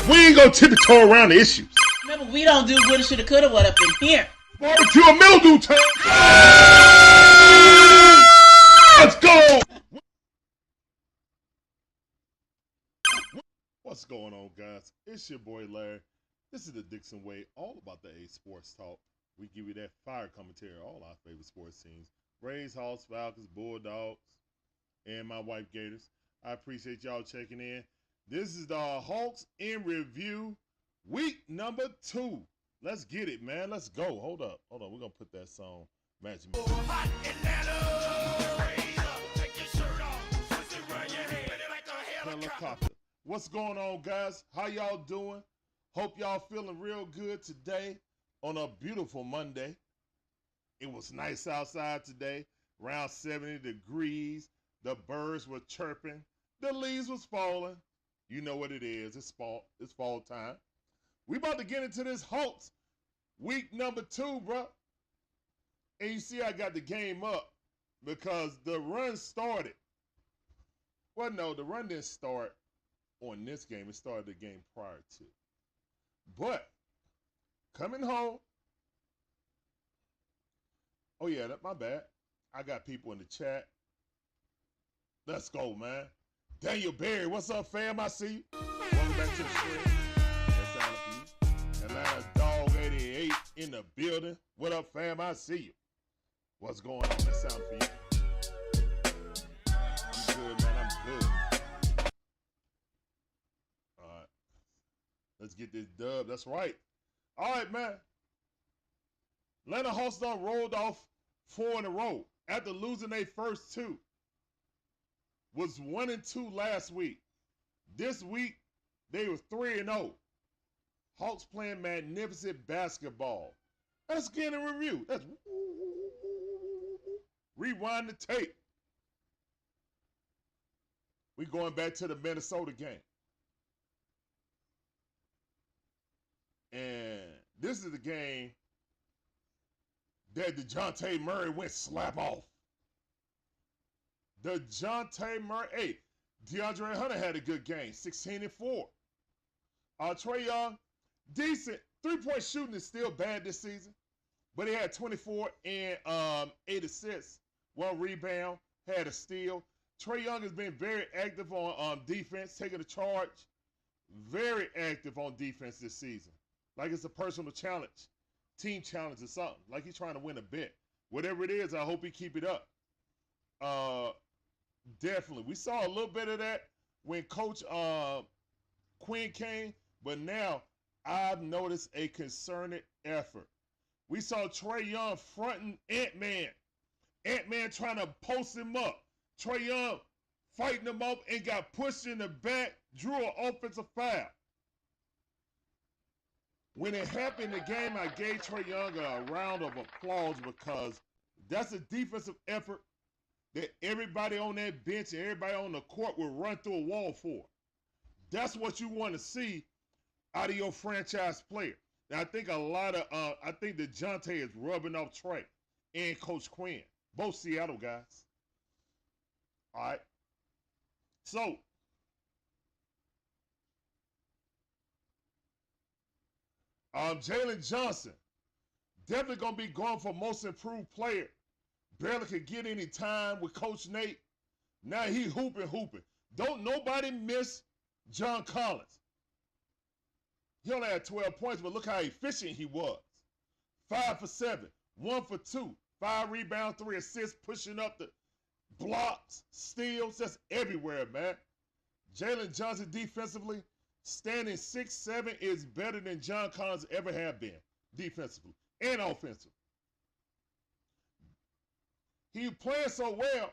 We ain't gonna tiptoe around the issues. Remember, we don't do woulda, shoulda, coulda, what up in here. Barbecue and mildew time. Let's go. What's going on, guys? It's your boy Larry. This is the Dixon Way, all about the A Sports Talk. We give you that fire commentary on all our favorite sports teams. Braves, Hawks, Falcons, Bulldogs, and my wife Gators. I appreciate y'all checking in. This is the Hawks in review, week number 2. Let's get it, man. Let's go. Hold up. We're going to put that song. Magic. Hot Atlanta. Take your shirt off. Twist it around your head like a helicopter. What's going on, guys? How y'all doing? Hope y'all feeling real good today on a beautiful Monday. It was nice outside today, around 70 degrees. The birds were chirping. The leaves was falling. You know what it is. It's fall. It's fall time. We about to get into this Hawks week number 2, bro. And you see I got the game up because the run started. Well, no, the run didn't start on this game. It started the game prior to. But coming home. Oh, yeah, that's my bad. I got people in the chat. Let's go, man. Daniel Berry, what's up, fam? I see you. Welcome back to the stream. That's all for you. Atlanta Dog 88 in the building. What up, fam? I see you. What's going on? That sound for you. You good, man? I'm good. All right. Let's get this dub. That's right. All right, man. Atlanta Hawks done rolled off 4 in a row after losing their first 2. Was 1-2 last week. This week, they were 3-0. Hawks playing magnificent basketball. Let's get a review. Let's rewind the tape. We going back to the Minnesota game. And this is the game that DeJounte Murray went slap off. DeJounte Murray, hey, DeAndre Hunter had a good game, 16-4. Trae Young, decent. 3-point shooting is still bad this season, but he had 24 and 8 assists, 1 rebound, had a steal. Trae Young has been very active on defense, taking a charge. Very active on defense this season. Like it's a personal challenge, team challenge or something. Like he's trying to win a bet. Whatever it is, I hope he keep it up. Definitely. We saw a little bit of that when Coach Quinn came, but now I've noticed a concerted effort. We saw Trae Young fronting Ant-Man. Ant-Man trying to post him up. Trae Young fighting him up and got pushed in the back, drew an offensive foul. When it happened in the game, I gave Trae Young a round of applause because that's a defensive effort that everybody on that bench and everybody on the court will run through a wall for. That's what you want to see out of your franchise player. Now, I think I think DeJounte is rubbing off Trae and Coach Quinn, both Seattle guys. All right. So, Jalen Johnson, definitely going to be going for most improved player. Barely could get any time with Coach Nate. Now he hooping. Don't nobody miss John Collins. He only had 12 points, but look how efficient he was. 5 for 7, 1 for 2, 5 rebounds, 3 assists, pushing up the blocks, steals, just everywhere, man. Jalen Johnson defensively, standing 6'7" is better than John Collins ever have been defensively and offensively. He playing so well,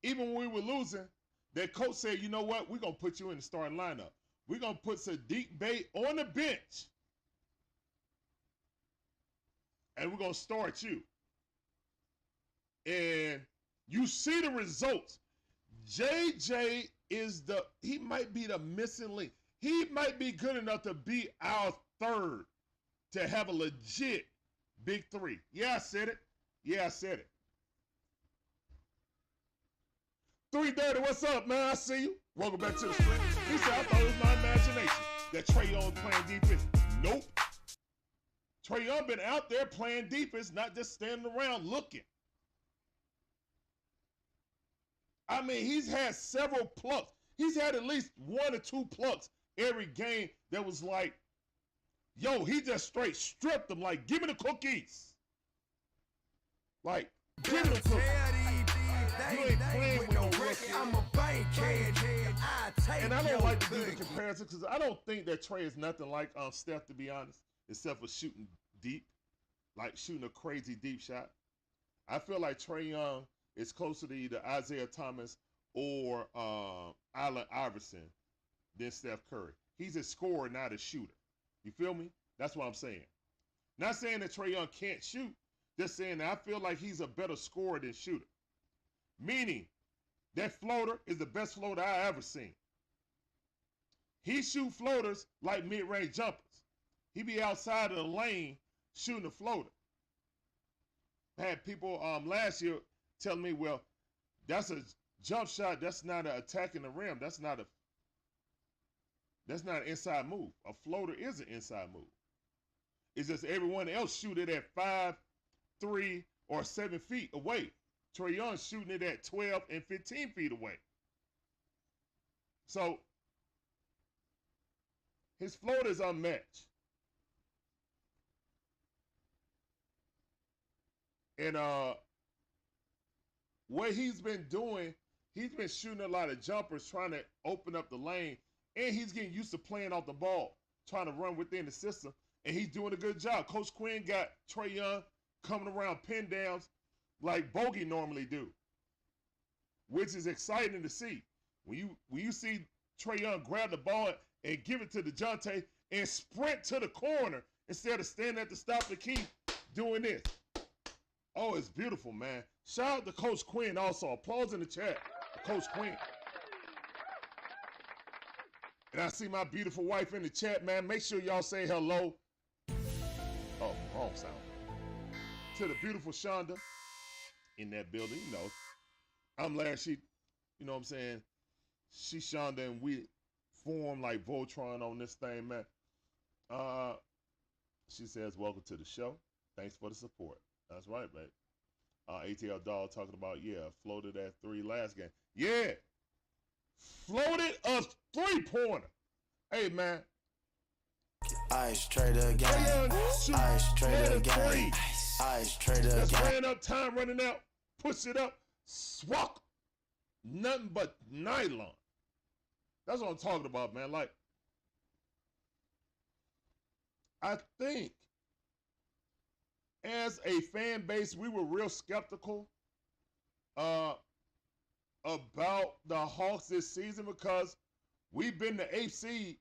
even when we were losing, that coach said, you know what, we're going to put you in the starting lineup. We're going to put Sadiq Bey on the bench, and we're going to start you. And you see the results. JJ he might be the missing link. He might be good enough to be our third to have a legit big 3. Yeah, I said it. 330, what's up, man? I see you. Welcome back to the stream. He said, I thought it was my imagination that Trae Young playing defense. Nope. Trae Young been out there playing defense, not just standing around looking. I mean, he's had several plucks. He's had at least 1 or 2 plucks every game that was like, yo, he just straight stripped them. Like, give me the cookies. Like, give me the cookies. You ain't playing with no rookie. And I don't like to do the comparison because I don't think that Trae is nothing like Steph, to be honest, except for shooting deep, like shooting a crazy deep shot. I feel like Trae Young is closer to either Isaiah Thomas or Allen Iverson than Steph Curry. He's a scorer, not a shooter. You feel me? That's what I'm saying. Not saying that Trae Young can't shoot. Just saying that I feel like he's a better scorer than shooter. Meaning, that floater is the best floater I ever seen. He shoot floaters like mid-range jumpers. He be outside of the lane shooting a floater. I had people last year telling me, well, that's a jump shot. That's not an attacking the rim. That's not an inside move. A floater is an inside move. It's just everyone else shoot it at 5, 3, or 7 feet away. Trae Young shooting it at 12 and 15 feet away. So his floater is unmatched. And what he's been doing, he's been shooting a lot of jumpers, trying to open up the lane, and he's getting used to playing off the ball, trying to run within the system, and he's doing a good job. Coach Quinn got Trae Young coming around pin downs like Bogey normally do, which is exciting to see. When you see Trae Young grab the ball and give it to DeJounte and sprint to the corner instead of standing at the stop the key doing this. Oh, it's beautiful, man. Shout out to Coach Quinn also. Applause in the chat for Coach Quinn. And I see my beautiful wife in the chat, man. Make sure y'all say hello. Oh, wrong sound. To the beautiful Shonda in that building, you know. I'm glad she, you know what I'm saying, she Shonda and we form like Voltron on this thing, man. She says, welcome to the show. Thanks for the support. That's right, babe. ATL Dog talking about, yeah, floated at 3 last game. Yeah. Floated a 3-pointer. Hey, man. Ice trader gang. Ice trader gang. Ice trader gang. Just ran up, time running out, push it up, swap. Nothing but nylon. That's what I'm talking about, man. Like, I think as a fan base, we were real skeptical about the Hawks this season because we've been the 8th seed,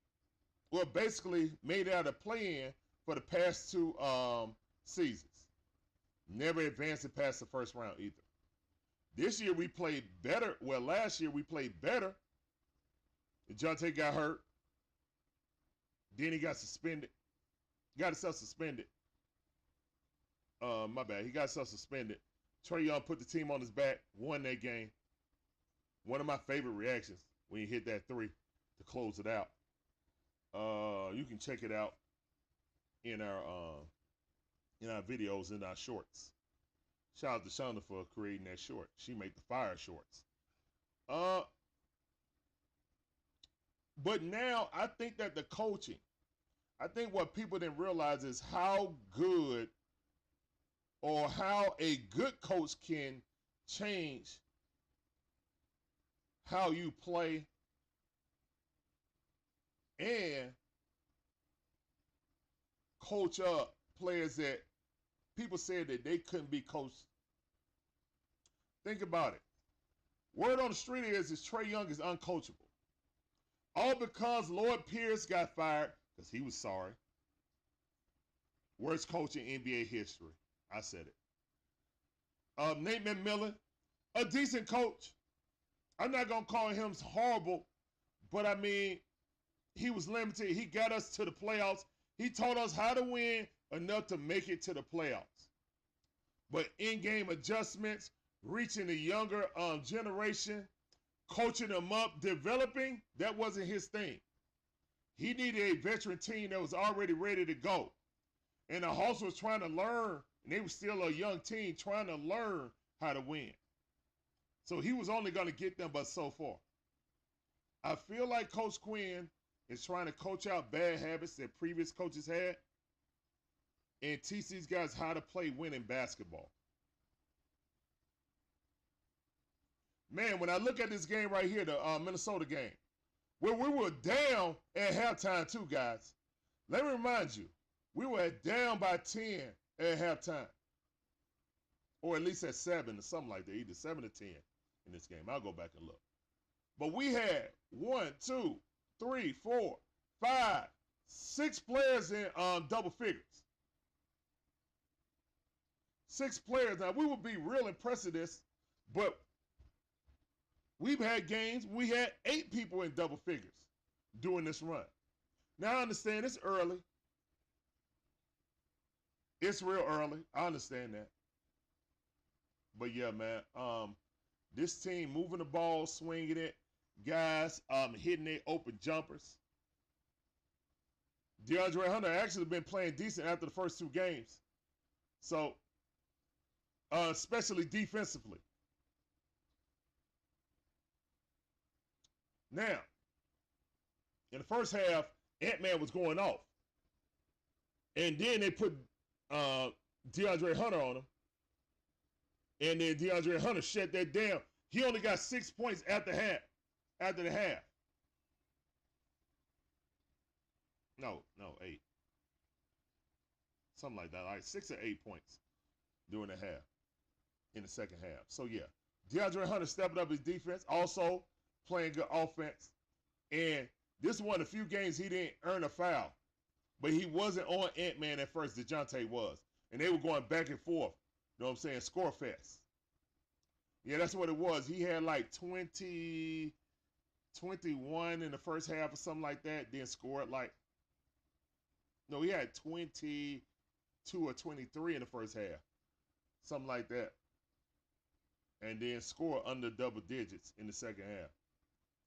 well, basically made out of play-in for the past 2 seasons. Never advancing past the first round either. This year we played better. Well, last year we played better. DeJounte got hurt. Then he got suspended. Got himself suspended. My bad. He got himself suspended. Trae Young put the team on his back, won that game. One of my favorite reactions when he hit that 3 to close it out. You can check it out in our videos, in our shorts. Shout out to Shonda for creating that short. She made the fire shorts. But now I think that the coaching, I think what people didn't realize is how good or how a good coach can change how you play and coach up players that people said that they couldn't be coached. Think about it. Word on the street is Trae Young is uncoachable. All because Lloyd Pierce got fired because he was sorry. Worst coach in NBA history. I said it. Nate McMillan, a decent coach. I'm not going to call him horrible, but I mean, he was limited. He got us to the playoffs. He taught us how to win enough to make it to the playoffs. But in-game adjustments, reaching the younger generation, coaching them up, developing, that wasn't his thing. He needed a veteran team that was already ready to go. And the Hawks was trying to learn, and they were still a young team trying to learn how to win. So he was only going to get them but so far. I feel like Coach Quinn is trying to coach out bad habits that previous coaches had and teach these guys how to play winning basketball. Man, when I look at this game right here, the Minnesota game, where we were down at halftime too, guys. Let me remind you, we were down by 10 at halftime. Or at least at 7 or something like that, either 7 or 10 in this game. I'll go back and look. But we had 1, 2, 3, 4, 5, 6 players in double figures. 6 players. Now, we would be real impressed with this, but we've had games, we had 8 people in double figures during this run. Now, I understand it's early. It's real early. I understand that. But, yeah, man, this team moving the ball, swinging it, guys hitting their open jumpers. DeAndre Hunter actually been playing decent after the first 2 games. So, especially defensively. Now, in the first half, Ant-Man was going off. And then they put DeAndre Hunter on him. And then DeAndre Hunter shut that down. He only got 6 points after the half. No, 8. Something like that. Like 6 or 8 points during the half. In the second half. So, yeah. DeAndre Hunter stepping up his defense. Also playing good offense. And this is one of the few games he didn't earn a foul. But he wasn't on Ant-Man at first. DeJounte was. And they were going back and forth. You know what I'm saying? Score fest. Yeah, that's what it was. He had like 21 in the first half or something like that. Then scored like, no, he had 22 or 23 in the first half. Something like that. And then score under double digits in the second half.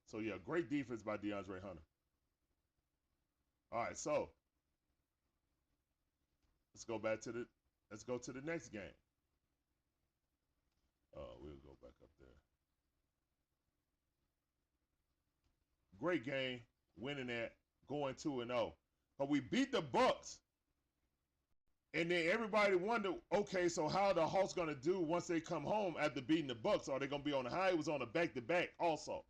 So, yeah, great defense by DeAndre Hunter. All right, so let's go to the next game. We'll go back up there. Great game, winning that, going 2-0. But we beat the Bucks. And then everybody wondered, okay, so how are the Hawks going to do once they come home after beating the Bucks? Are they going to be on the high? It was on a back-to-back also.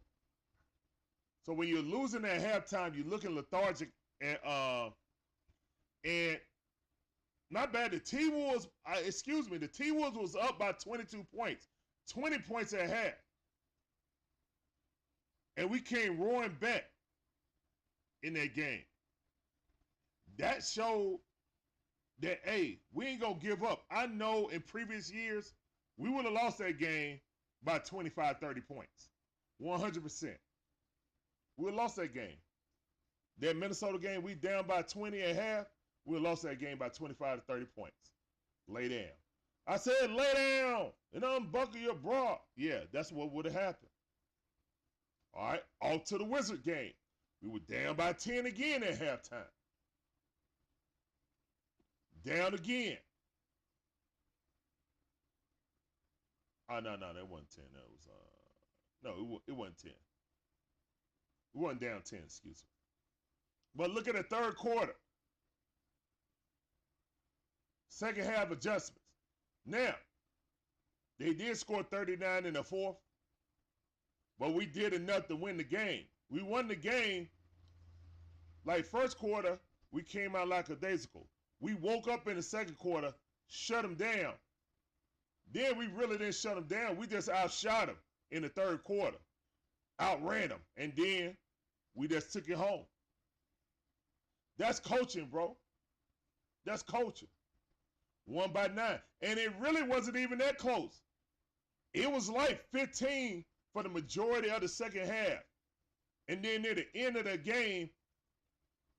So when you're losing at halftime, you're looking lethargic. And not bad. The T-Wolves, the T-Wolves was up by 22 points. 20 points at half. And we came roaring back in that game. That showed that, hey, we ain't going to give up. I know in previous years, we would have lost that game by 25, 30 points. 100%. We would have lost that game. That Minnesota game, we down by 20 at half. We would have lost that game by 25 to 30 points. Lay down. I said lay down and unbuckle your bra. Yeah, that's what would have happened. All right, off to the Wizard game. We were down by 10 again at halftime. Down again. Oh, no, that wasn't 10. That was, it wasn't 10. We wasn't down 10, excuse me. But look at the third quarter. Second half adjustments. Now, they did score 39 in the fourth, but we did enough to win the game. We won the game. Like first quarter, we came out like a daisical. We woke up in the second quarter, shut them down. Then we really didn't shut them down. We just outshot them in the third quarter. Outran them. And then we just took it home. That's coaching, bro. That's coaching. 1 by 9. And it really wasn't even that close. It was like 15 for the majority of the second half. And then near the end of the game,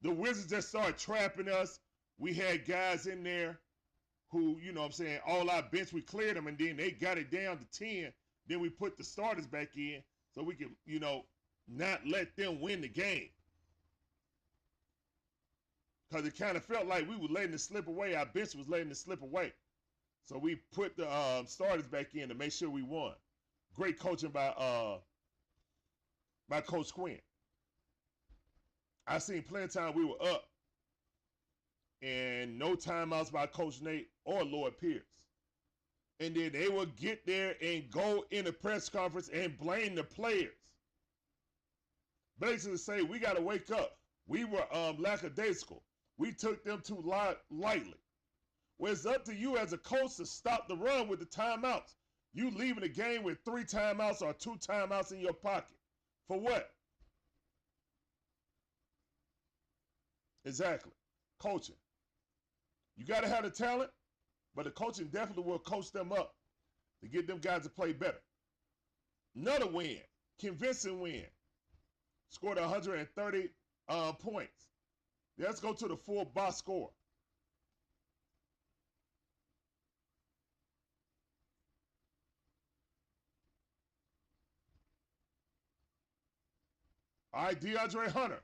the Wizards just started trapping us. We had guys in there who, you know what I'm saying, all our bench, we cleared them, and then they got it down to 10. Then we put the starters back in so we could, not let them win the game. because it kind of felt like we were letting it slip away. Our bench was letting it slip away. So we put the starters back in to make sure we won. Great coaching by Coach Quinn. I seen plenty of time we were up, and no timeouts by Coach Nate or Lloyd Pierce. And then they would get there and go in the press conference and blame the players. Basically say, we got to wake up. We were lackadaisical. We took them too lightly. Well, it's up to you as a coach to stop the run with the timeouts. You leaving the game with 3 timeouts or 2 timeouts in your pocket. For what? Exactly. Coaching. You got to have the talent, but the coaching definitely will coach them up to get them guys to play better. Another win. Convincing win. Scored 130 points. Let's go to the full box score. All right, DeAndre Hunter.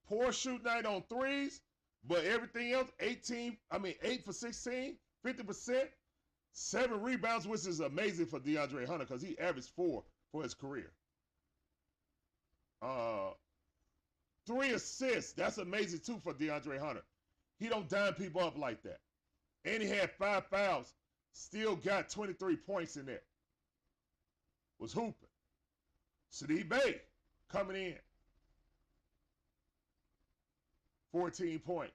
Poor shoot night on threes, but everything else, 8 for 16, 50%, 7 rebounds, which is amazing for DeAndre Hunter because he averaged 4 for his career. 3 assists, that's amazing too for DeAndre Hunter. He don't dime people up like that. And he had 5 fouls, still got 23 points in there. Was hooping. Smitty Bay coming in. 14 points.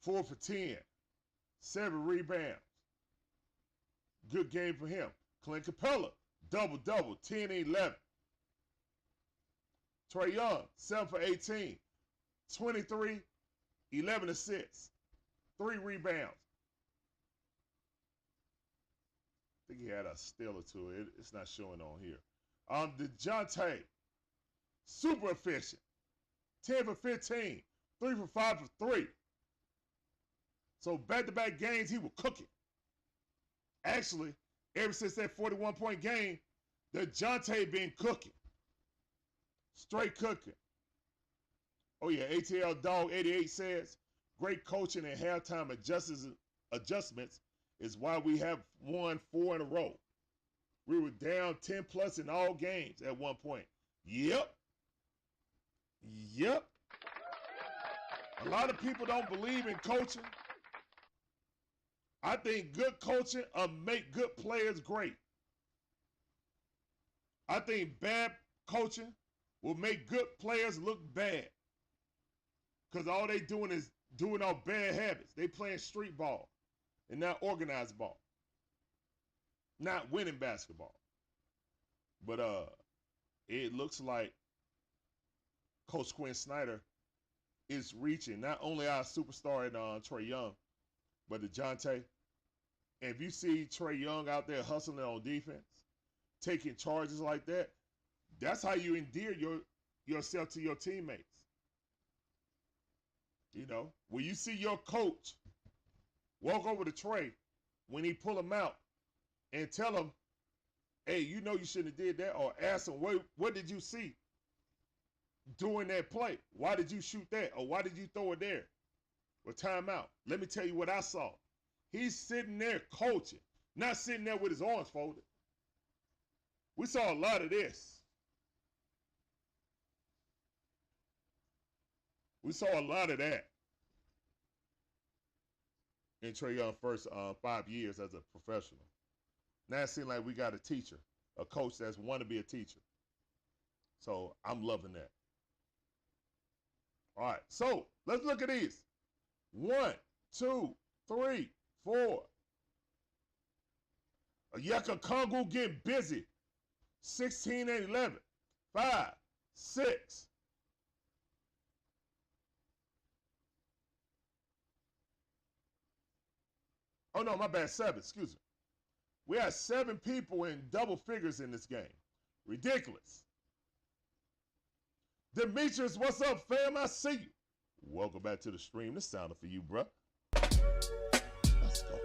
4 for 10. 7 rebounds. Good game for him. Clint Capella, double-double, 10 and 11. Trae Young, 7 for 18. 23, 11 assists. 3 rebounds. I think he had a steal or 2. It's not showing on here. DeJounte, super efficient. 10 for 15. 3 for 5 for 3. So back-to-back games, he was cooking. Actually, ever since that 41-point game, DeJounte been cooking. Straight cooking. Oh yeah, ATL Dog 88 says, great coaching and halftime adjustments is why we have won 4 in a row. We were down 10 plus in all games at one point. Yep. A lot of people don't believe in coaching. I think good coaching make good players great. I think bad coaching will make good players look bad. Because all they doing is doing all bad habits. They playing street ball and not organized ball. Not winning basketball. But it looks like Coach Quinn Snyder is reaching not only our superstar in Trae Young, but DeJounte. And if you see Trae Young out there hustling on defense, taking charges like that, that's how you endear yourself to your teammates. You know, when you see your coach walk over to Trae when he pull him out and tell him, hey, you know you shouldn't have did that, or ask him, what did you see during that play? Why did you shoot that? Or why did you throw it there? Well, timeout. Let me tell you what I saw. He's sitting there coaching, not sitting there with his arms folded. We saw a lot of this. We saw a lot of that in Trae Young's first 5 years as a professional. Now it seems like we got a teacher, a coach that's want to be a teacher. So I'm loving that. All right, so let's look at these. 1, 2, 3, 4. Yeka Kongu getting busy. 16 and 11. 5, 6. Oh no, my bad, 7, excuse me. We had 7 people in double figures in this game. Ridiculous. Demetrius, what's up, fam? I see you. Welcome back to the stream. This sounded for you, bruh. Let's go.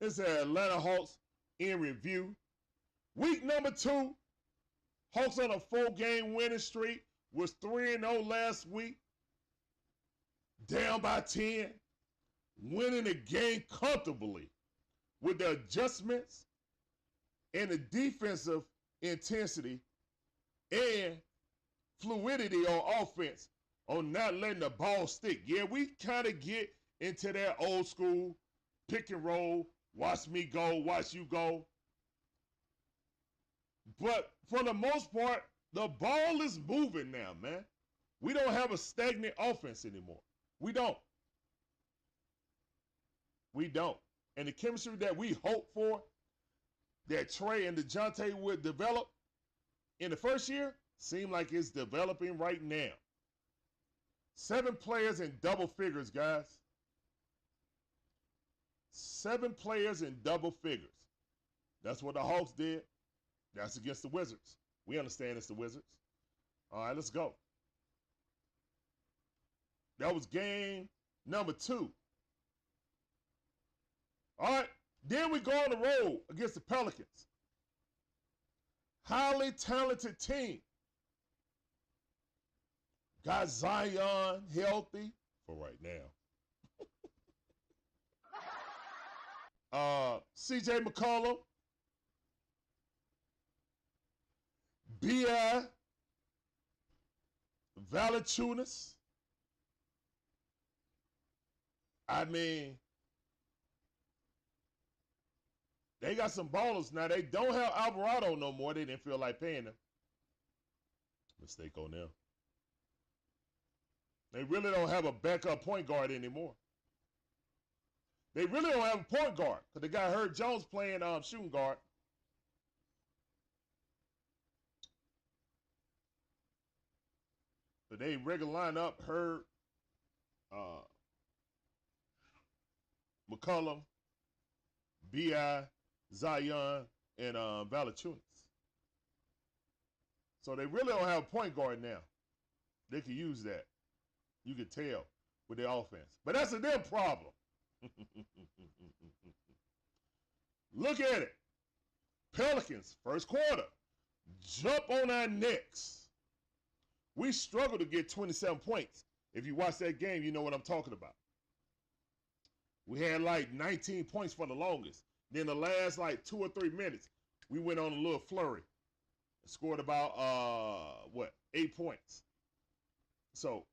It's the Atlanta Hawks in review. Week number 2 Hawks on a 4-game winning streak, was 3-0 last week, down by 10, winning the game comfortably with the adjustments and the defensive intensity and fluidity on offense on not letting the ball stick. Yeah, we kind of get into that old school pick and roll, watch me go, watch you go. But for the most part, the ball is moving now, man. We don't have a stagnant offense anymore. We don't. We don't. And the chemistry that we hope for, that Trey and DeJounte would develop in the first year, seem like it's developing right now. 7 players in double figures, guys. 7 players in double figures. That's what the Hawks did. That's against the Wizards. We understand it's the Wizards. All right, let's go. That was game number 2. All right, then we go on the road against the Pelicans. Highly talented team. Got Zion healthy for right now. CJ McCollum, B.I., Valanciunas. I mean, they got some ballers now. They don't have Alvarado no more. They didn't feel like paying him. Mistake on them. They really don't have a backup point guard anymore. They really don't have a point guard because they got Herb Jones playing shooting guard. But they regular line up Herb, McCollum, B.I., Zion, and Valanciunas. So they really don't have a point guard now. They can use that. You can tell with their offense. But that's a them problem. Look at it. Pelicans, first quarter. Jump on our necks. We struggled to get 27 points. If you watch that game, you know what I'm talking about. We had like 19 points for the longest. Then the last like 2 or 3 minutes, we went on a little flurry. Scored about, 8 points. So,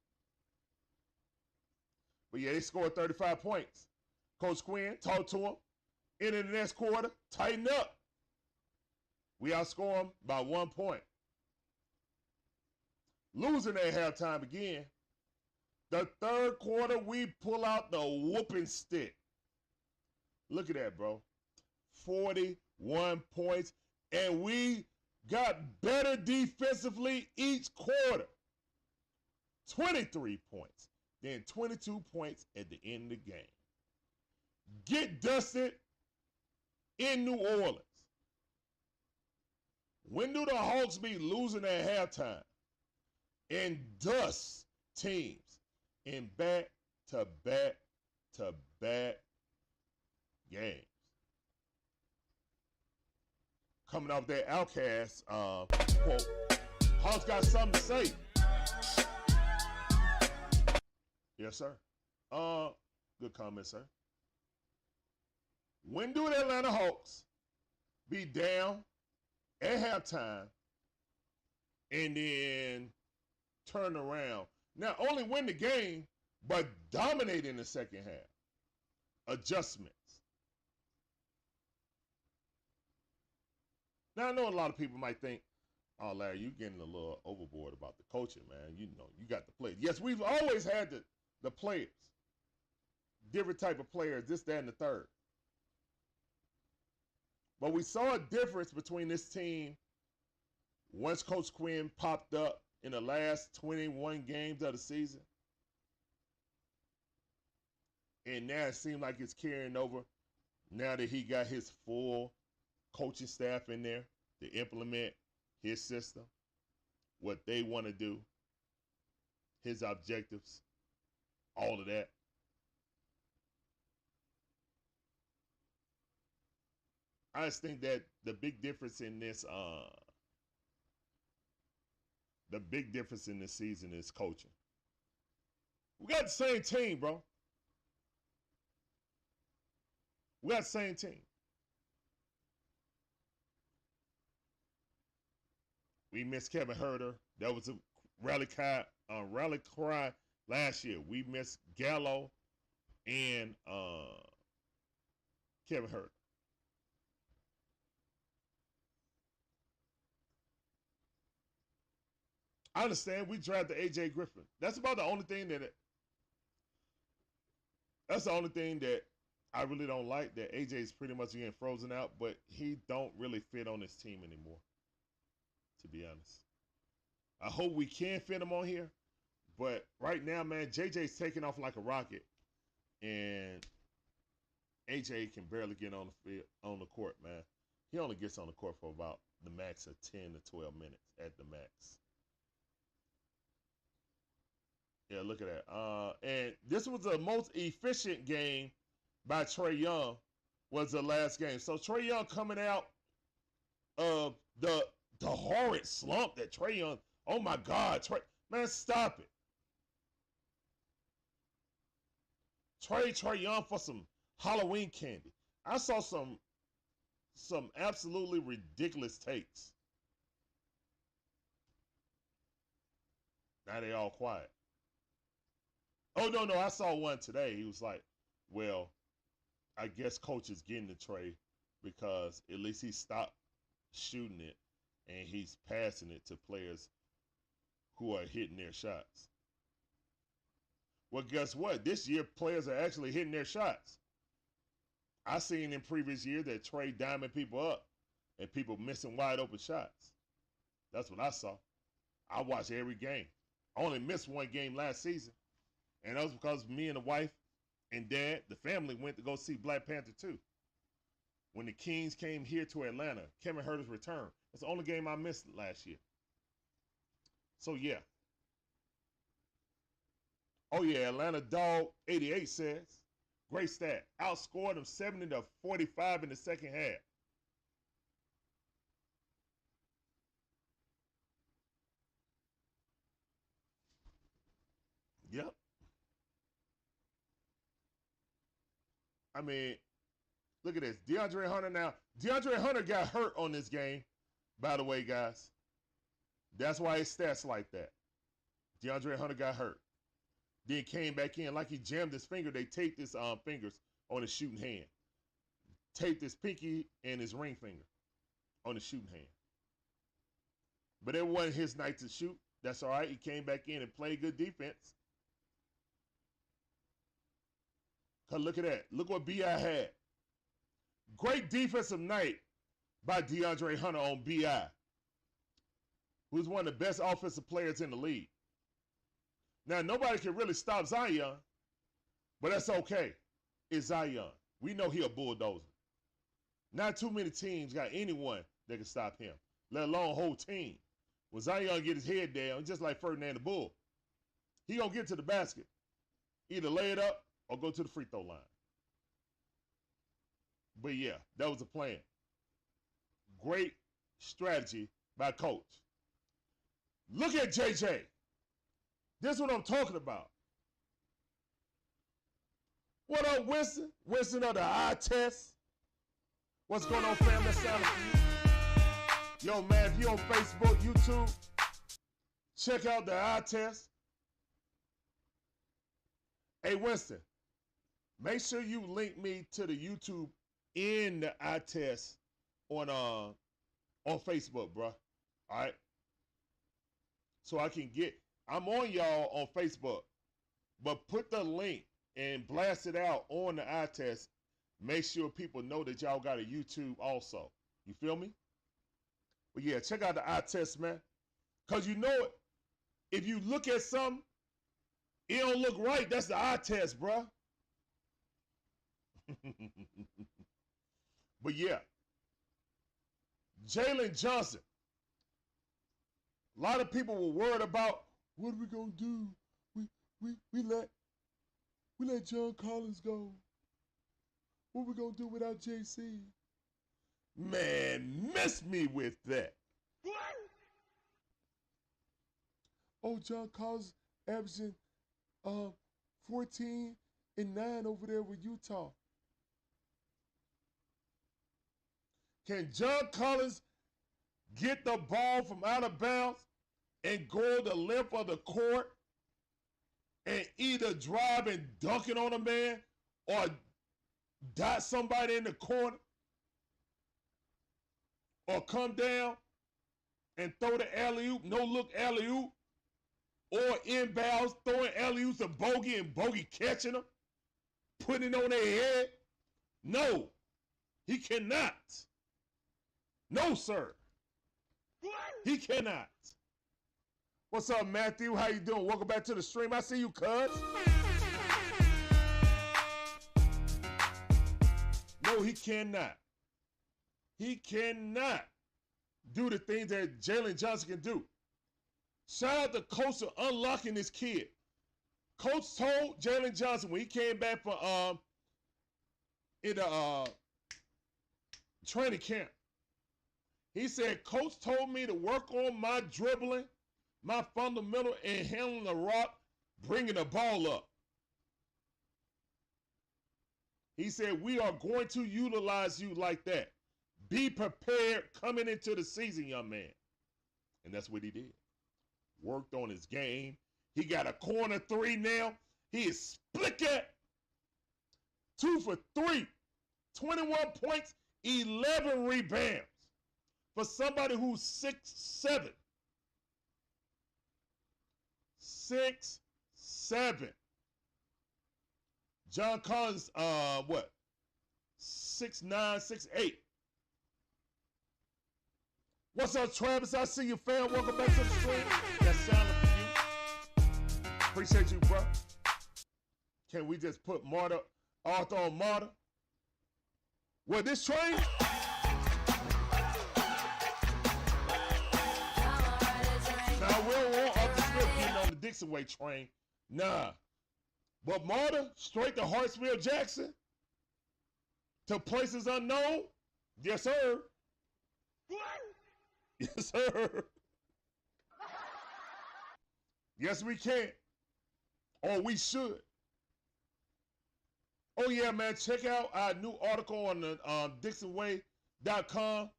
but yeah, they scored 35 points. Coach Quinn talked to him. In the next quarter, tighten up. We outscore them by 1 point. Losing at halftime again. The third quarter, we pull out the whooping stick. Look at that, bro. 41 points. And we got better defensively each quarter. 23 points. Then 22 points at the end of the game. Get dusted in New Orleans. When do the Hawks be losing at halftime? And dust teams in back-to-back-to-back games. Coming off that Outcast quote, Hawks got something to say. Yes, sir. Good comment, sir. When do the Atlanta Hawks be down at halftime and then turn around? Not only win the game, but dominate in the second half. Adjustments. Now, I know a lot of people might think, oh, Larry, you're getting a little overboard about the coaching, man. You know, you got the players. Yes, we've always had the players. Different type of players, this, that, and the third. But we saw a difference between this team once Coach Quinn popped up in the last 21 games of the season. And now it seems like it's carrying over now that he got his full coaching staff in there to implement his system, what they want to do, his objectives, all of that. I just think that the big difference in this the big difference in this season is coaching. We got the same team, bro. We got the same team. We missed Kevin Herter. That was a rally cry last year. We missed Gallo and Kevin Herter. I understand we drafted AJ Griffin. That's about the only thing that I really don't like, that AJ's pretty much getting frozen out, but he don't really fit on this team anymore, to be honest. I hope we can fit him on here, but right now, man, JJ's taking off like a rocket, and AJ can barely get on the court, man. He only gets on the court for about the max of 10 to 12 minutes at the max. Yeah, look at that. And this was the most efficient game by Trae Young, was the last game. So Trae Young coming out of the horrid slump that Trae Young, oh my God, man, stop it. Trade Trae Young for some Halloween candy. I saw some absolutely ridiculous takes. Now they all quiet. Oh, no, I saw one today. He was like, well, I guess coach is getting the Trae because at least he stopped shooting it and he's passing it to players who are hitting their shots. Well, guess what? This year, players are actually hitting their shots. I seen in previous year that Trae diming people up and people missing wide open shots. That's what I saw. I watched every game. I only missed one game last season. And that was because me and the wife and dad, the family, went to go see Black Panther 2. When the Kings came here to Atlanta, Kevin Herter's return. That's the only game I missed last year. So, yeah. Oh, yeah, Atlanta Dog 88 says, great stat. Outscored them 70-45 in the second half. Yep. I mean, look at this. DeAndre Hunter now. DeAndre Hunter got hurt on this game, by the way, guys. That's why his stats like that. DeAndre Hunter got hurt. Then came back in like he jammed his finger. They taped his fingers on his shooting hand. Taped his pinky and his ring finger on his shooting hand. But it wasn't his night to shoot. That's all right. He came back in and played good defense. Because look at that. Look what B.I. had. Great defensive night by DeAndre Hunter on B.I., who's one of the best offensive players in the league. Now, nobody can really stop Zion, but that's okay. It's Zion. We know he a bulldozer. Not too many teams got anyone that can stop him, let alone a whole team. When Zion get his head down, just like Ferdinand the Bull, he going to get to the basket. Either lay it up or go to the free throw line. But yeah, that was the plan. Great strategy by coach. Look at JJ. This is what I'm talking about. What up, Winston? Winston of the eye test. What's going on, fam? That sounded for you. Yo, man, if you on Facebook, YouTube, check out the eye test. Hey, Winston, make sure you link me to the YouTube in the eye test on Facebook, bro. All right? So I can get, I'm on y'all on Facebook, but put the link and blast it out on the eye test. Make sure people know that y'all got a YouTube also. You feel me? But yeah, check out the eye test, man. Because you know it. If you look at something, it don't look right. That's the eye test, bro. But yeah. Jalen Johnson. A lot of people were worried about, what are we going to do? We let John Collins go. What we going to do without JC? Man, miss me with that. Oh, John Collins averaging 14 and 9 over there with Utah. Can John Collins get the ball from out of bounds and go the length of the court and either drive and dunk it on a man or dot somebody in the corner or come down and throw the alley-oop, no-look alley-oop, or inbounds, throwing alley-oops to Bogey and Bogey catching them, putting it on their head? No, he cannot. No, sir. He cannot. What's up, Matthew? How you doing? Welcome back to the stream. I see you, cuz. No, he cannot. He cannot do the things that Jalen Johnson can do. Shout out to Coach for unlocking this kid. Coach told Jalen Johnson when he came back from in the training camp, he said, Coach told me to work on my dribbling, my fundamental, and handling the rock, bringing the ball up. He said, we are going to utilize you like that. Be prepared coming into the season, young man. And that's what he did. Worked on his game. He got a corner three now. He is split at 2 for 3. 21 points, 11 rebounds. For somebody who's 6'7". 6'7". John Collins, 6'9", 6'8". What's up, Travis? I see you, fam. Welcome back to the stream. That's sounding for you. Appreciate you, bro. Can we just put Arthur on Marta? Well, this train. Now, we don't want Arthur Smith getting on the Dixon Way train. Nah. But Marta, straight to Hartsville, Jackson, to places unknown. Yes, sir. Yes, sir. Yes, we can. Or we should. Oh, yeah, man. Check out our new article on the DixonWay.com.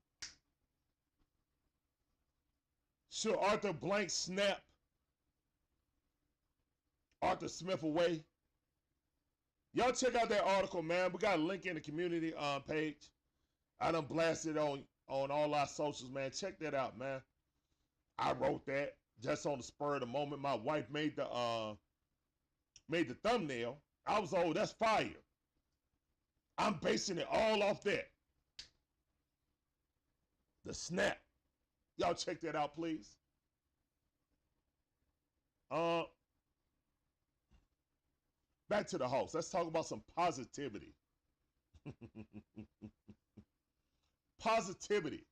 Should Arthur blank snap Arthur Smith away? Y'all check out that article, man. We got a link in the community page. I done blasted on all our socials, man. Check that out, man. I wrote that just on the spur of the moment. My wife made the thumbnail. I was, oh, that's fire. I'm basing it all off that. The snap. Y'all check that out, please. Back to the Hawks. Let's talk about some positivity. Positivity.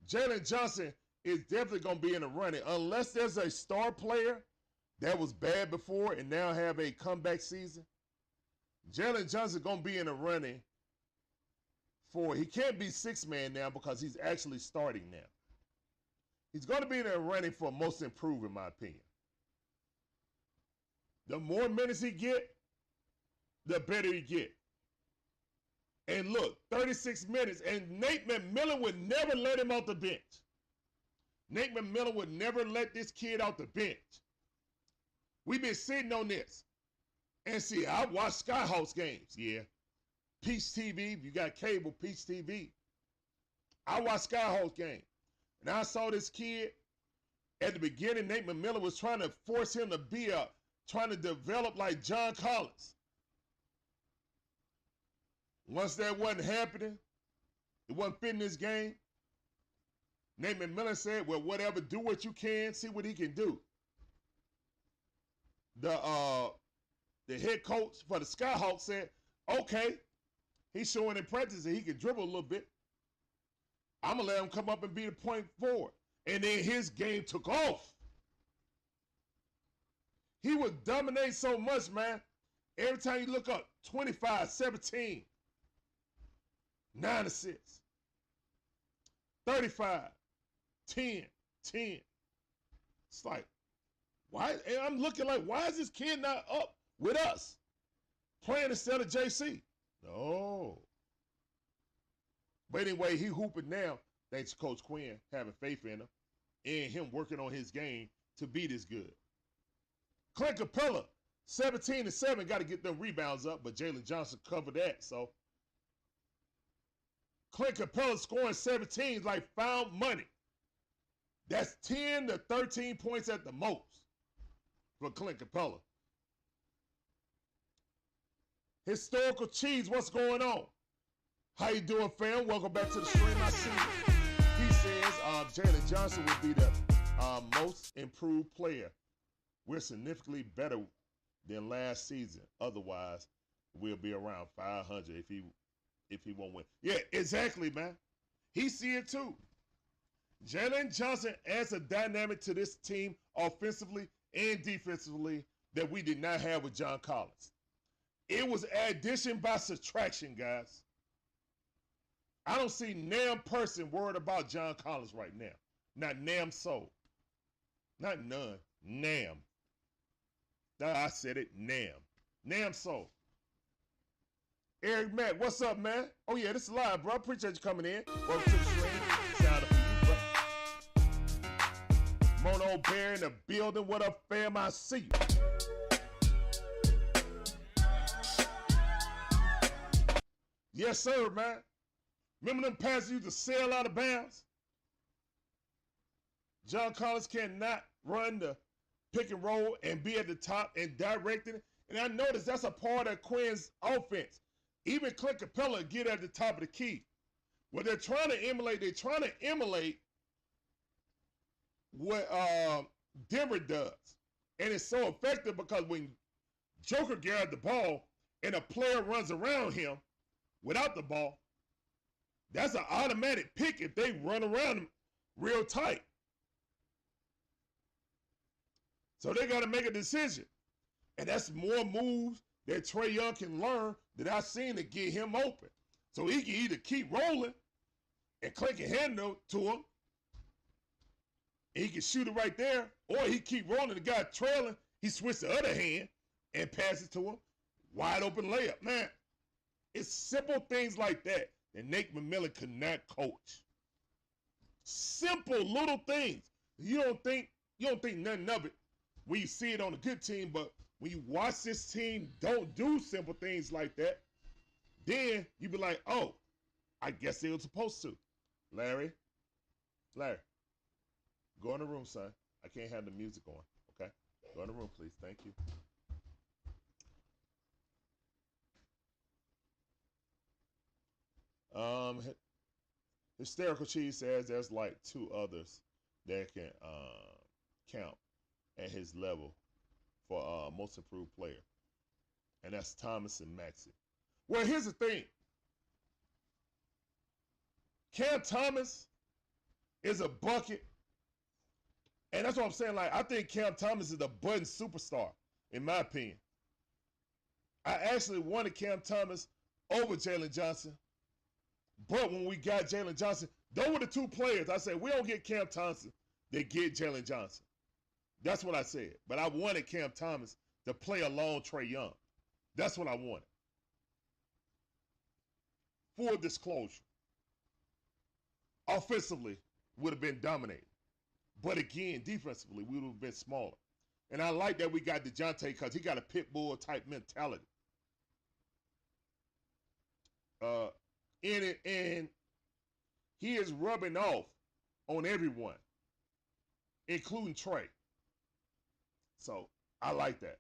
Jalen Johnson is definitely going to be in the running unless there's a star player that was bad before and now have a comeback season. Jalen Johnson going to be in the running for, he can't be sixth man now because he's actually starting now. He's going to be in the running for most improved, in my opinion. The more minutes he get, the better he get. And look, 36 minutes, and Nate McMillan would never let him off the bench. Nate McMillan would never let this kid off the bench. We've been sitting on this. And see, I watch Skyhawks games, yeah. Peach TV, if you got cable, Peach TV. I watch Skyhawks games. And I saw this kid, at the beginning, Nate McMillan was trying to force him to be trying to develop like John Collins. Once that wasn't happening, it wasn't fitting his game, Nate McMillan said, well, whatever, do what you can, see what he can do. The head coach for the Skyhawks said, okay, he's showing in practice that he can dribble a little bit. I'm going to let him come up and be the point forward. And then his game took off. He would dominate so much, man. Every time you look up, 25, 17, 9 assists, 35, 10, 10, It's like, why? And I'm looking like, why is this kid not up with us playing instead of JC? No. But anyway, he hooping now, thanks to Coach Quinn having faith in him and him working on his game to be this good. Clint Capella, 17-7, got to get them rebounds up, but Jalen Johnson covered that. So Clint Capella scoring 17 is like found money. That's 10 to 13 points at the most for Clint Capella. Historical Cheese, what's going on? How you doing, fam? Welcome back to the stream. I see you. He says Jalen Johnson will be the most improved player. We're significantly better than last season. Otherwise, we'll be around 500 if he won't win. Yeah, exactly, man. He see it too. Jalen Johnson adds a dynamic to this team offensively and defensively that we did not have with John Collins. It was addition by subtraction, guys. I don't see nam person worried about John Collins right now. Not nam soul. Not none. Nam. I said it. Nam. Nam soul. Eric Mack, what's up, man? Oh, yeah, this is live, bro. Appreciate you coming in. Welcome to the stream. Shout out to you, bro. Mono Bear in the building. What up, fam? I see you. Yes, sir, man. Remember them passes used to sail out of bounds? John Collins cannot run the pick and roll and be at the top and directing it. And I noticed that's a part of Quinn's offense. Even Clint Capella get at the top of the key. What they're trying to emulate what Denver does. And it's so effective because when Joker gets the ball and a player runs around him without the ball, that's an automatic pick if they run around him real tight. So they got to make a decision. And that's more moves that Trae Young can learn that I've seen to get him open. So he can either keep rolling and Clint can hand it to him. And he can shoot it right there. Or he keep rolling, the guy trailing, he switch the other hand and pass it to him. Wide open layup. Man, it's simple things like that Nate McMillan could not coach. Simple little things. You don't think nothing of it when you see it on a good team, but when you watch this team don't do simple things like that, then you be like, oh, I guess they were supposed to. Larry, go in the room, son. I can't have the music on, okay? Go in the room, please. Thank you. Hysterical Cheese says there's like two others that can count at his level for most improved player. And that's Thomas and Maxey. Well, here's the thing. Cam Thomas is a bucket. And that's what I'm saying. Like, I think Cam Thomas is a budding superstar, in my opinion. I actually wanted Cam Thomas over Jalen Johnson. But when we got Jalen Johnson, those were the two players. I said, we don't get Cam Thompson, they get Jalen Johnson. That's what I said. But I wanted Cam Thomas to play along Trae Young. That's what I wanted. Full disclosure. Offensively, would have been dominated. But again, defensively, we would have been smaller. And I like that we got DeJounte because he got a pit bull type mentality. And he is rubbing off on everyone, including Trae. So I like that.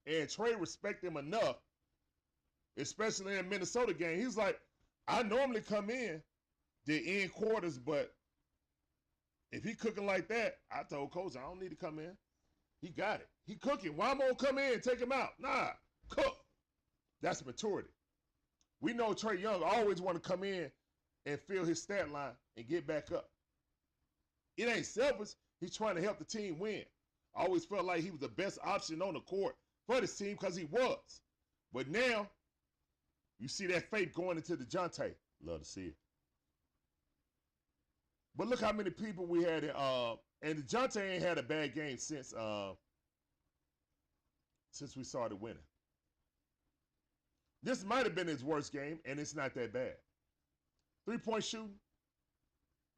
And Trae respect him enough, especially in Minnesota game. He's like, I normally come in the end quarters, but if he cooking like that, I told Coach, I don't need to come in. He got it. He cooking. Why am I gonna come in and take him out? Nah, cook. That's maturity. We know Trae Young always want to come in and fill his stat line and get back up. It ain't selfish. He's trying to help the team win. I always felt like he was the best option on the court for this team because he was. But now, you see that faith going into DeJounte. Love to see it. But look how many people we had. And DeJounte ain't had a bad game since we started winning. This might have been his worst game, and it's not that bad. 3-point shooting,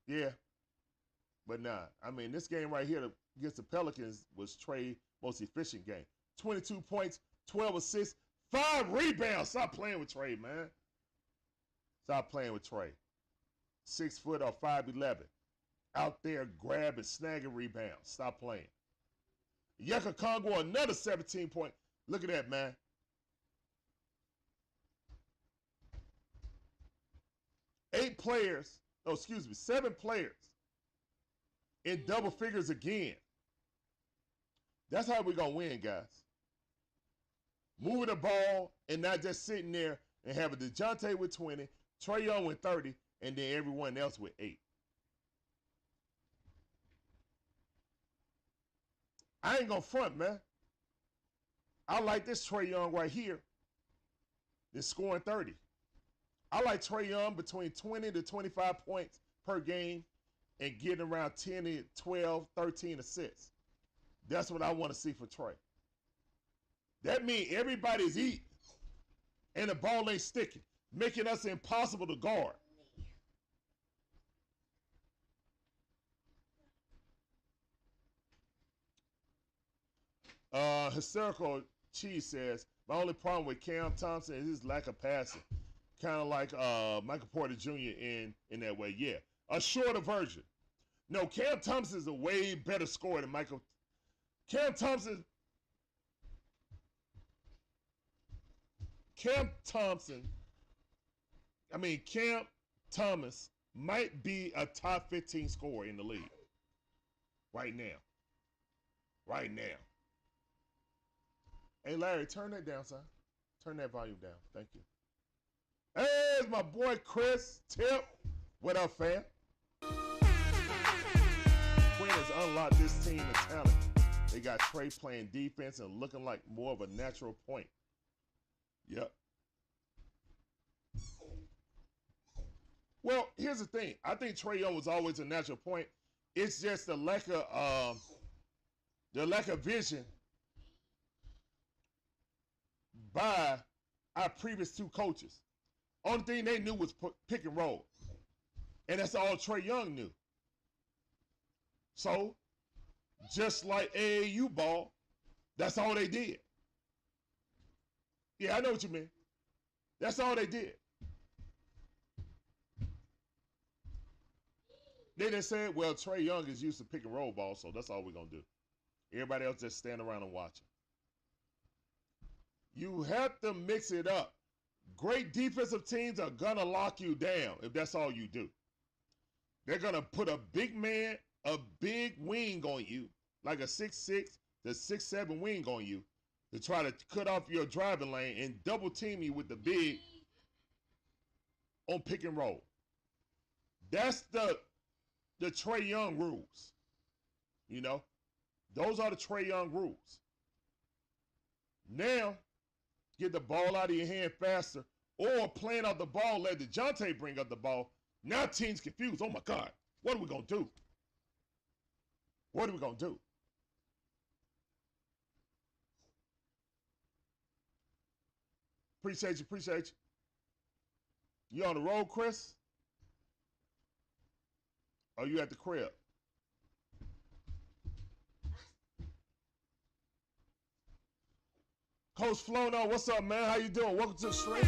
yeah. But nah, I mean, this game right here against the Pelicans was Trey's most efficient game. 22 points, 12 assists, 5 rebounds. Stop playing with Trey, man. Stop playing with Trey. 6 foot or 5'11". Out there grabbing, snagging rebounds. Stop playing. Yucca Congo, another 17 point. Look at that, man. Seven players in double figures again. That's how we're going to win, guys. Moving the ball and not just sitting there and having DeJounte with 20, Trae Young with 30, and then everyone else with 8. I ain't going to front, man. I like this Trae Young right here that's scoring 30. I like Trae Young between 20 to 25 points per game and getting around 10 to 12, 13 assists. That's what I want to see for Trae. That means everybody's eating and the ball ain't sticking, making us impossible to guard. Hysterical Cheese says, my only problem with Cam Thompson is his lack of passing. Kind of like Michael Porter Jr. in that way. Yeah, a shorter version. No, Cam Thompson is a way better scorer than Michael. Cam Thomas might be a top 15 scorer in the league. Right now. Right now. Hey, Larry, turn that down, son. Turn that volume down. Thank you. Hey, it's my boy Chris Tip. What up, fam? Quinn has unlocked this team of talent. They got Trae playing defense and looking like more of a natural point. Yep. Well, here's the thing. I think Trae Young was always a natural point. It's just the lack of vision by our previous two coaches. Only thing they knew was pick and roll. And that's all Trae Young knew. So, just like AAU ball, that's all they did. Yeah, I know what you mean. That's all they did. They just said, well, Trae Young is used to pick and roll ball, so that's all we're going to do. Everybody else just stand around and watch it. You have to mix it up. Great defensive teams are going to lock you down if that's all you do. They're going to put a big man, a big wing on you, like a 6'6" to 6'7" wing on you to try to cut off your driving lane and double team you with the big on pick and roll. That's the Trae Young rules. You know, those are the Trae Young rules. Now, get the ball out of your hand faster, or playing out the ball, let DeJounte bring up the ball. Now teams confused. Oh my God, what are we gonna do? What are we gonna do? Appreciate you. You on the road, Chris? Or you at the crib? Coach Flono, what's up, man? How you doing? Welcome to the stream.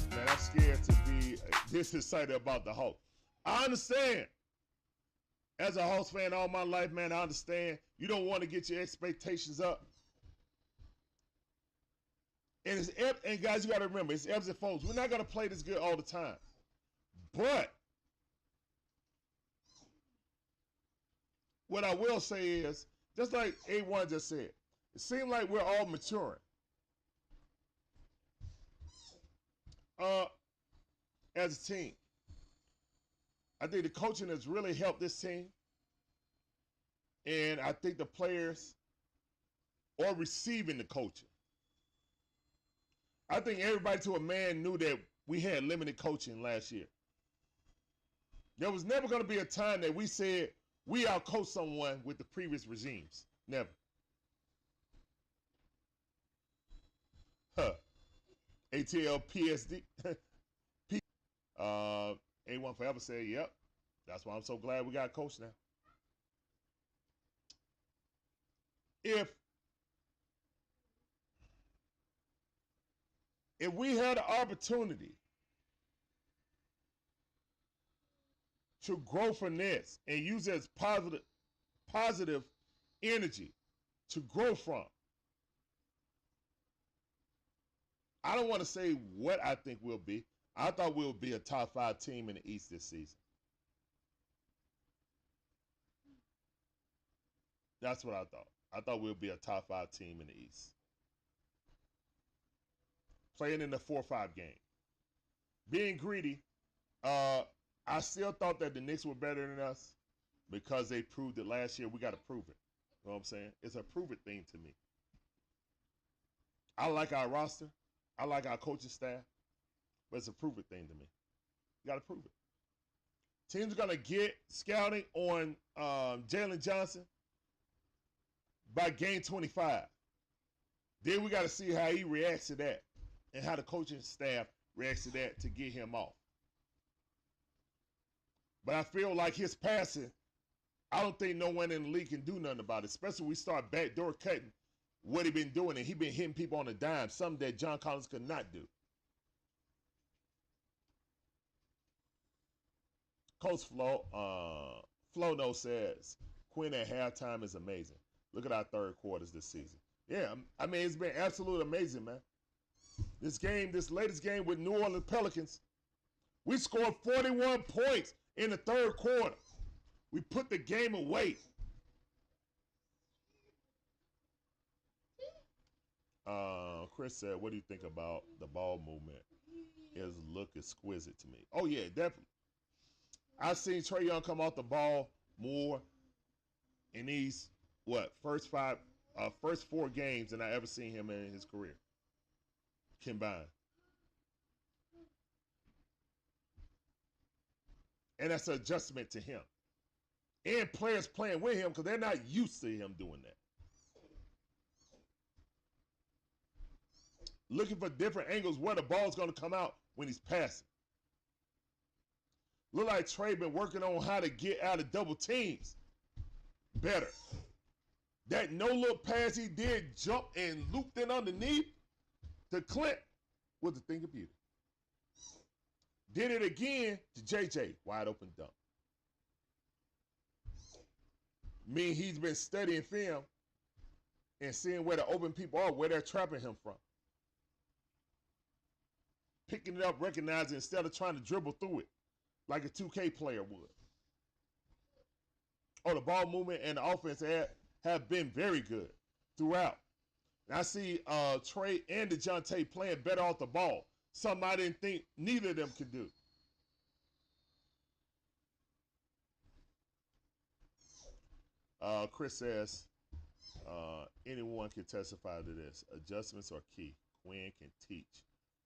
Man, I'm scared to be this excited about the Hawks. I understand. As a Hawks fan all my life, man, I understand. You don't want to get your expectations up. And guys, you got to remember, it's ebbs and flows. We're not going to play this good all the time. But what I will say is, just like A1 just said, it seems like we're all maturing. As a team. I think the coaching has really helped this team. And I think the players are receiving the coaching. I think everybody to a man knew that we had limited coaching last year. There was never going to be a time that we said we outcoached someone with the previous regimes. Never. Huh. ATL PSD. A1 Forever said, yep. That's why I'm so glad we got a coach now. If we had an opportunity to grow from this and use it as positive energy to grow from, I don't want to say what I think we'll be. I thought we'll be a top 5 team in the East this season. That's what I thought. I thought we'll be a top 5 team in the East. Playing in the 4-5 game. Being greedy, I still thought that the Knicks were better than us because they proved it last year. We got to prove it. You know what I'm saying? It's a prove it thing to me. I like our roster. I like our coaching staff. But it's a prove it thing to me. You got to prove it. Teams are going to get scouting on Jalen Johnson by game 25. Then we got to see how he reacts to that and how the coaching staff reacts to that to get him off. But I feel like his passing, I don't think no one in the league can do nothing about it, especially when we start backdoor cutting what he been doing, and he been hitting people on a dime, something that John Collins could not do. Coach Flono says, Quinn at halftime is amazing. Look at our third quarters this season. Yeah, I mean, it's been absolutely amazing, man. This latest game with New Orleans Pelicans, we scored 41 points in the third quarter. We put the game away. Chris said, what do you think about the ball movement? It look exquisite to me. Oh, yeah, definitely. I've seen Trae Young come off the ball more in these, first 4 games than I ever seen him in his career combined. And that's an adjustment to him. And players playing with him because they're not used to him doing that. Looking for different angles where the ball's going to come out when he's passing. Look like Trae been working on how to get out of double teams better. That no-look pass he did, jump and looped in underneath to Clint was a thing of beauty. Did it again to JJ, wide open dunk. Mean he's been studying film and seeing where the open people are, where they're trapping him from. Picking it up, recognizing instead of trying to dribble through it like a 2K player would. Oh, the ball movement and the offense have been very good throughout. And I see Trae and DeJounte playing better off the ball. Something I didn't think neither of them could do. Chris says, anyone can testify to this. Adjustments are key. Quinn can teach.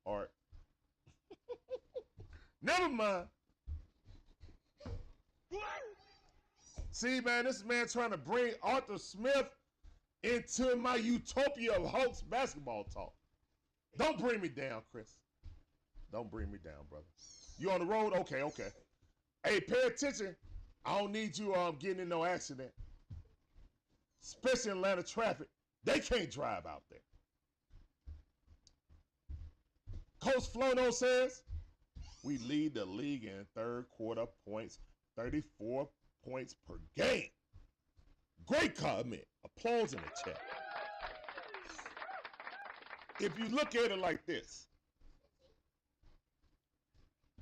Art. Never mind. See, man, this man trying to bring Arthur Smith into my utopia of Hawks basketball talk. Don't bring me down, Chris. Don't bring me down, brother. You on the road? Okay. Hey, pay attention. I don't need you getting in no accident. Especially in Atlanta traffic. They can't drive out there. Coach Flono says, we lead the league in third quarter points, 34 points per game. Great comment. Applause in the chat. If you look at it like this,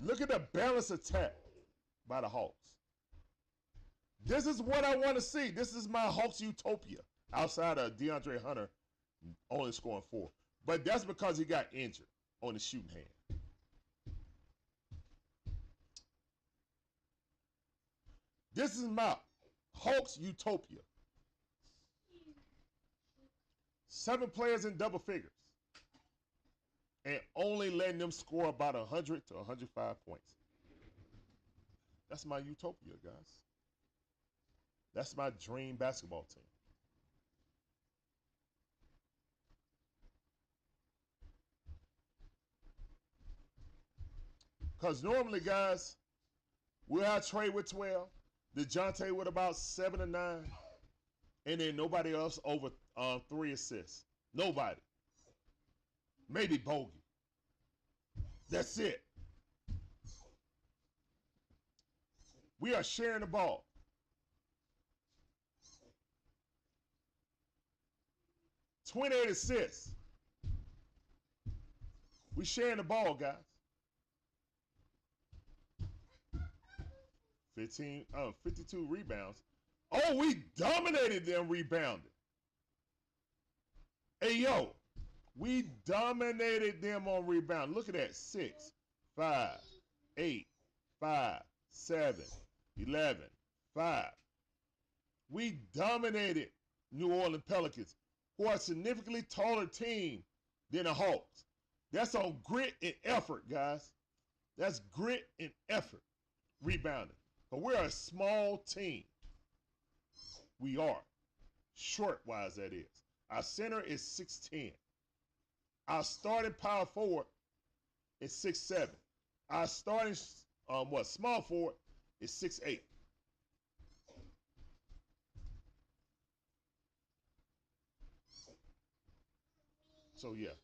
look at the balanced attack by the Hawks. This is what I want to see. This is my Hawks utopia outside of DeAndre Hunter only scoring 4. But that's because he got injured on the shooting hand. This is my Hawks utopia. 7 players in double figures. And only letting them score about 100 to 105 points. That's my utopia, guys. That's my dream basketball team. Because normally, guys, we'll have Trey with 12, DeJounte with about 7 or 9, and then nobody else over 3 assists. Nobody. Maybe Bogey. That's it. We are sharing the ball. $28 assists. We sharing the ball, guys. 52 rebounds. Oh, we dominated them rebounding. Hey, yo, we dominated them on rebound. Look at that. 6, 5, 8, 5, 7, 11, 5. We dominated New Orleans Pelicans, who are a significantly taller team than the Hawks. That's on grit and effort, guys. That's grit and effort, rebounding. But we're a small team. We are. Short-wise, that is. Our center is 6'10". Our starting power forward is 6'7". Our starting small forward is 6'8". So yeah.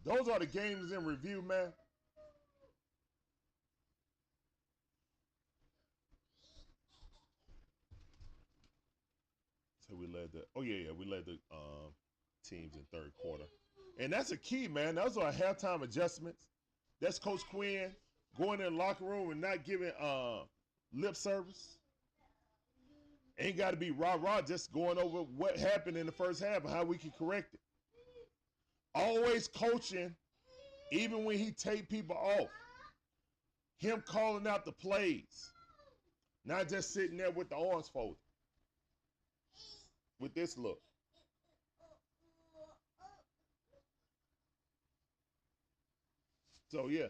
Those are the games in review, man. So we led the teams in third quarter. And that's a key, man. Those are halftime adjustments. That's Coach Quinn going in the locker room and not giving lip service. Ain't got to be rah-rah, just going over what happened in the first half and how we can correct it. Always coaching, even when he take people off. Him calling out the plays. Not just sitting there with the arms folded. With this look. So, yeah.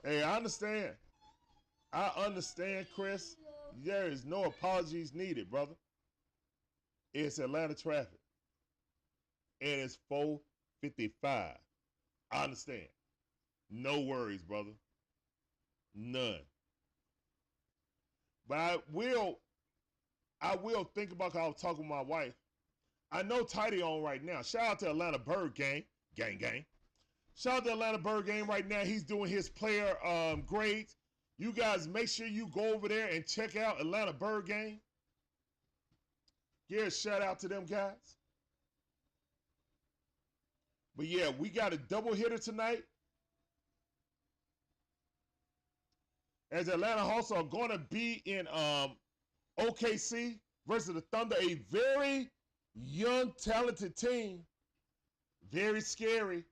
Hey, I understand. I understand, Chris. There is no apologies needed, brother. It's Atlanta traffic. And it's 4:55. I understand. No worries, brother. None. But I will think about, because I was talking with my wife. I know Tidy on right now. Shout out to Atlantabirdgang. Gang. Shout out to Atlantabirdgang right now. He's doing his player grades. You guys make sure you go over there and check out Atlantabirdgang. Yeah, shout out to them guys. But yeah, we got a double hitter tonight. As Atlanta Hawks are going to be in OKC versus the Thunder, a very young, talented team. Very scary.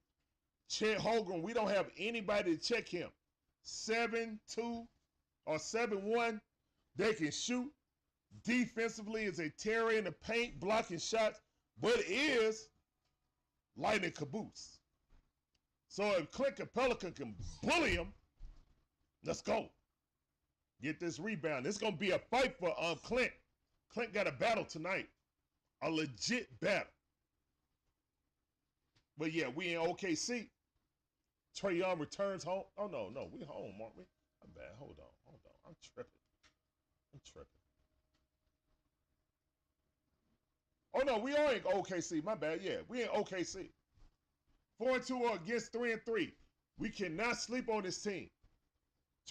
Chet Holmgren, we don't have anybody to check him. 7'2" or 7'1", they can shoot. Defensively is a terror in the paint, blocking shots, but it is lightning caboose. So if Clint Capella can bully him, let's go. Get this rebound. It's going to be a fight for Clint. Clint got a battle tonight. A legit battle. But yeah, we in OKC. Trae Young returns home. Oh, no, we home, aren't we? I'm bad. Hold on. I'm tripping. Oh, no, we are in OKC. My bad. Yeah, we in OKC. 4-2 against 3-3. We cannot sleep on this team.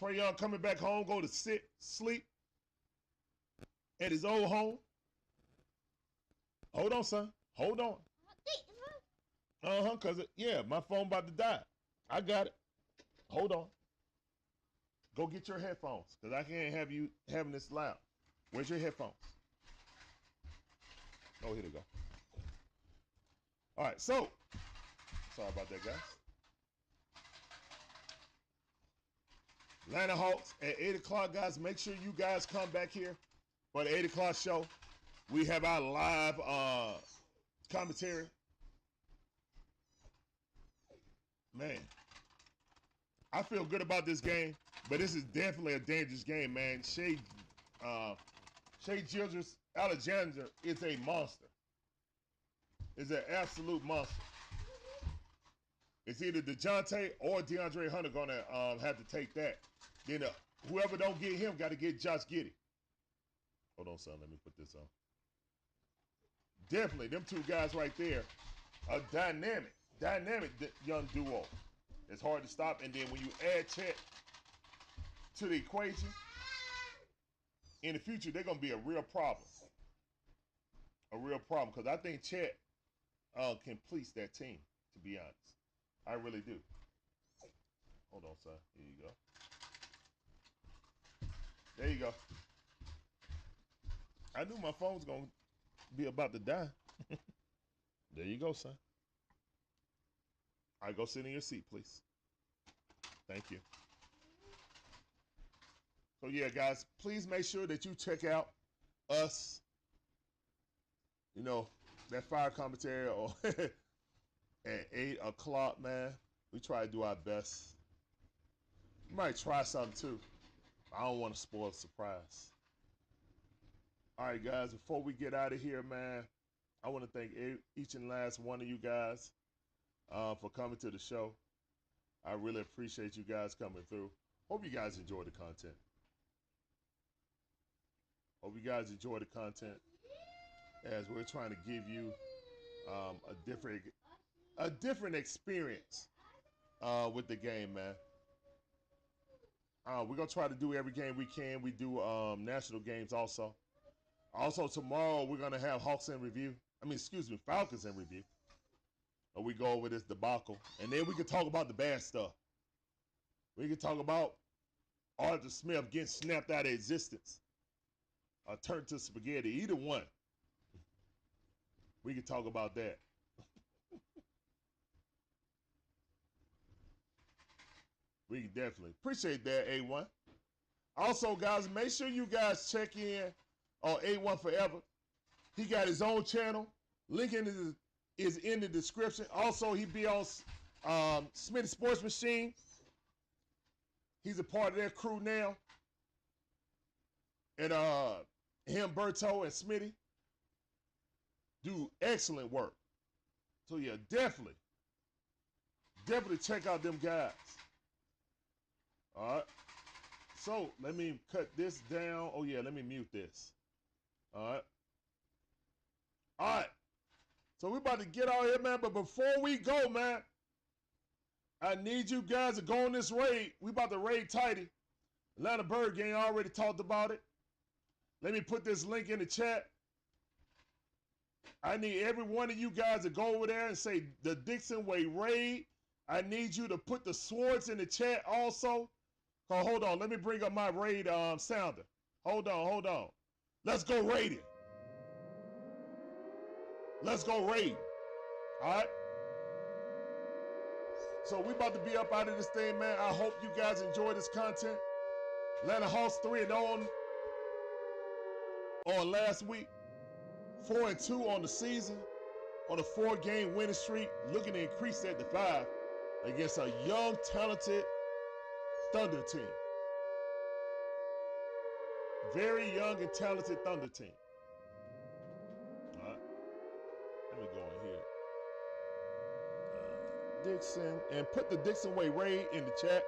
Trae Young coming back home, go to sleep at his old home. Hold on, son. Hold on. Because, my phone about to die. I got it. Hold on. Go get your headphones, because I can't have you having this loud. Where's your headphones? Oh, here they go. All right, so, sorry about that, guys. Atlanta Hawks at 8 o'clock, guys. Make sure you guys come back here for the 8 o'clock show. We have our live commentary. Man, I feel good about this game, but this is definitely a dangerous game, man. Shea Gilgeous Alexander is a monster. Is an absolute monster. It's either DeJounte or DeAndre Hunter gonna have to take that. Then whoever don't get him got to get Josh Giddey. Hold on, son. Let me put this on. Definitely, them two guys right there are dynamic young duo. It's hard to stop. And then when you add Chet to the equation, in the future, they're going to be a real problem. A real problem. Because I think Chet can police that team, to be honest. I really do. Hold on, son. Here you go. There you go. I knew my phone was going to be about to die. There you go, son. All right, go sit in your seat, please. Thank you. So, yeah, guys, please make sure that you check out us. You know, that fire commentary at 8 o'clock, man. We try to do our best. We might try something, too. I don't want to spoil the surprise. All right, guys, before we get out of here, man, I want to thank each and last one of you guys for coming to the show. I really appreciate you guys coming through. Hope you guys enjoy the content. Hope you guys enjoy the content as we're trying to give you a different experience with the game, man. We're going to try to do every game we can. We do national games also. Also, tomorrow we're going to have Falcons in review. We go over this debacle. And then we can talk about the bad stuff. We can talk about Arthur Smith getting snapped out of existence. Or turned to spaghetti. Either one. We can talk about that. We can definitely. Appreciate that, A1. Also, guys, make sure you guys check in on A1 Forever. He got his own channel. Link is in the description. Also, he be on Smitty Sports Machine. He's a part of their crew now. And him, Berto, and Smitty do excellent work. So yeah, definitely check out them guys. All right. So let me cut this down. Oh yeah, let me mute this. All right. All right. So we're about to get out here, man. But before we go, man, I need you guys to go on this raid. We about to raid Tidy. Atlantabirdgang already talked about it. Let me put this link in the chat. I need every one of you guys to go over there and say the Dixon Way raid. I need you to put the swords in the chat also. Oh, hold on. Let me bring up my raid sounder. Hold on. Let's go raiding. Let's go raiding. All right? So we about to be up out of this thing, man. I hope you guys enjoy this content. Atlanta Hawks 3-0 on last week. 4-2 on the season. On a 4-game winning streak. Looking to increase that to 5 against a young, talented Thunder team. Very young and talented Thunder team. All right. Let me go in here. Dixon. And put the Dixon Way raid in the chat.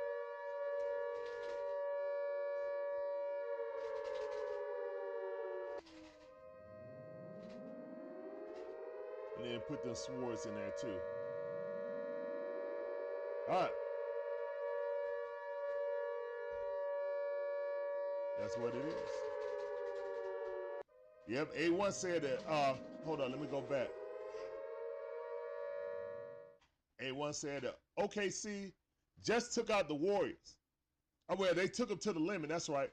And then put the swords in there too. All right. That's what it is. Yep, A1 said that, hold on, let me go back. A1 said that OKC just took out the Warriors. Oh, well, they took them to the limit, that's right.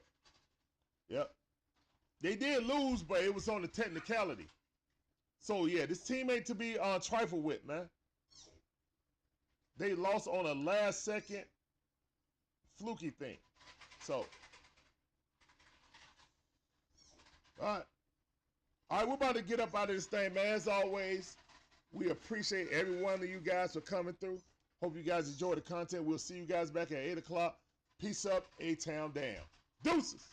Yep. They did lose, but it was on the technicality. So, yeah, this team ain't to be trifled with, man. They lost on a last-second fluky thing. So, all right, we're about to get up out of this thing, man. As always, we appreciate every one of you guys for coming through. Hope you guys enjoy the content. We'll see you guys back at 8 o'clock. Peace up, A-Town down. Deuces.